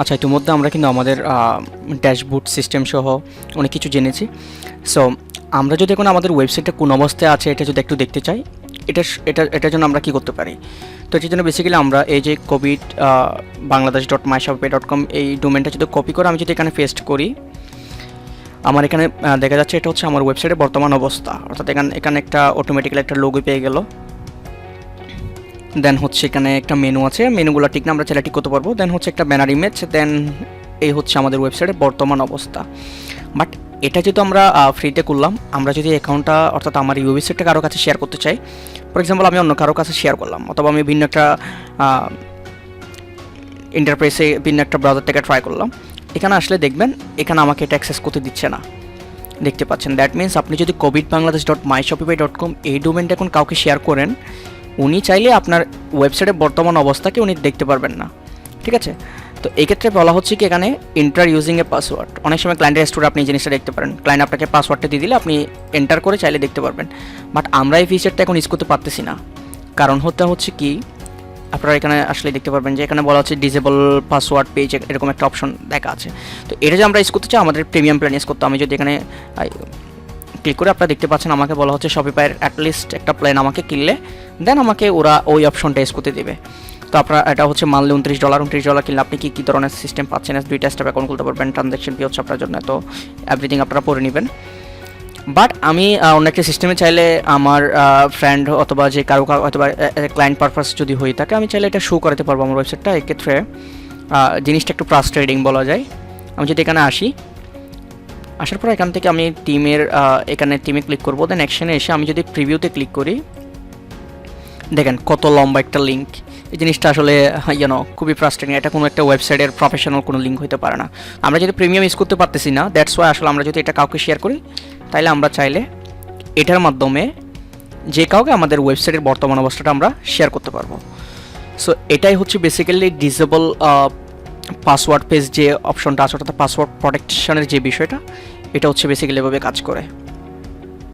আচ্ছা, ইতিমধ্যে আমরা কিন্তু আমাদের ড্যাশবোর্ড সিস্টেম সহ অনেক কিছু জেনেছি। সো আমরা যদি এখন আমাদের ওয়েবসাইটটা কোন অবস্থায় আছে এটা যদি একটু দেখতে চাই, এটার জন্য আমরা কি করতে পারি? তো এটার জন্য বেসিক্যালি আমরা এই যে কোভিড bangladesh.myshopify.com এই ডোমেনটা যদি কপি করে আমি যদি এখানে পেস্ট করি, আমার এখানে দেখা যাচ্ছে এটা হচ্ছে আমার ওয়েবসাইটের বর্তমান অবস্থা। অর্থাৎ এখানে একটা অটোমেটিক্যালি একটা লোগো পেয়ে গেল। দেন হচ্ছে এখানে একটা মেনু আছে, মেনুগুলো ঠিক না আমরা চাইলে ঠিক করতে পারবো। দেন হচ্ছে একটা ব্যানার ইমেজ। দেন এই হচ্ছে আমাদের ওয়েবসাইটের বর্তমান অবস্থা। বাট এটা যেহেতু আমরা ফ্রিতে করলাম, আমরা যদি অ্যাকাউন্টটা অর্থাৎ আমার এই ওয়েবসাইটটা কারো কাছে শেয়ার করতে চাই, ফর এক্সাম্পল আমি অন্য কারো কাছে শেয়ার করলাম, অথবা আমি ভিন্ন একটা ইন্টারপ্রাইসে ভিন্ন একটা ব্রাউজার থেকে ট্রাই করলাম, এখানে আসলে দেখবেন এখানে আমাকে এটা অ্যাক্সেস করতে দিচ্ছে না। দেখতে পাচ্ছেন, দ্যাট মিনস আপনি যদি covid.bangladesh.myshopify.com এই ডোমেনটা এখন কাউকে শেয়ার করেন, উনি চাইলে আপনার ওয়েবসাইটের বর্তমান অবস্থাকে উনি দেখতে পারবেন না। ঠিক আছে? তো এই ক্ষেত্রে বলা হচ্ছে কি এখানে এন্টার ইউজিং এ পাসওয়ার্ড। অনেক সময় ক্লায়েন্টের স্টোরে আপনি এই জিনিসটা দেখতে পারেন, ক্লায়েন্ট আপনাকে পাসওয়ার্ডটা দিয়ে দিলে আপনি এন্টার করে চাইলে দেখতে পারবেন। বাট আমরা এই ফিচারটা এখন ইউজ করতে পারতেছি না। কারণ হচ্ছে কি, আপনারা এখানে আসলে দেখতে পারবেন যে এখানে বলা হচ্ছে ডিসেবল পাসওয়ার্ড পেজ, এরকম একটা অপশন দেখা আছে। তো এটা যে আমরা ইউজ করতে চাই আমাদের প্রিমিয়াম প্ল্যান ইউজ করতে, আমি যদি এখানে ক্লিক করে আপনারা দেখতে পাচ্ছেন আমাকে বলা হচ্ছে শপিফাইয়ের অ্যাটলিস্ট একটা প্ল্যান আমাকে কিনলে দেন আমাকে ওরা ওই অপশনটা ইউজ করতে দেবে। তো আপনারা এটা হচ্ছে মানলে $29 কিনলে আপনি কী ধরনের সিস্টেম পাচ্ছেন, দুইটা স্টেপ অ্যাকাউন্ট খুলতে পারবেন, ট্রানজ্যাকশন ফি হচ্ছে আপনার জন্য, তো এভরিথিং আপনারা পড়ে নেবেন। বাট আমি অন্য একটা সিস্টেমে চাইলে আমার ফ্রেন্ড অথবা যে কারো অথবা ক্লায়েন্ট পারপাস যদি হয়ে থাকে, আমি চাইলে এটা শো করাতে পারবো আমার ওয়েবসাইটটা। এক্ষেত্রে জিনিসটা একটু ফ্রাস্ট্রেটিং বলা যায়। আমি যদি এখানে আসার পর এখান থেকে আমি এখানে টিমে ক্লিক করবো। দেন অ্যাকশনে এসে আমি যদি প্রিভিউতে ক্লিক করি, দেখেন কত লম্বা একটা লিঙ্ক। এই জিনিসটা আসলে খুবই ফ্রাস্ট্রেটিং। এটা কোনো একটা ওয়েবসাইটের প্রফেশনাল কোনো লিঙ্ক হতে পারে না। আমরা যদি প্রিমিয়াম ইউজ করতে পারতেছি না, দ্যাটস ওয়াই আসলে আমরা যদি এটা কাউকে শেয়ার করি, তাইলে আমরা চাইলে এটার মাধ্যমে যে কাউকে আমাদের ওয়েবসাইটের বর্তমান অবস্থাটা আমরা শেয়ার করতে পারবো। সো এটাই হচ্ছে বেসিক্যালি ডিসেবল পাসওয়ার্ড পেজ যে অপশনটা আছে, অর্থাৎ পাসওয়ার্ড প্রোটেকশনের যে বিষয়টা, এটা হচ্ছে বেসিক্যালি এভাবে কাজ করে।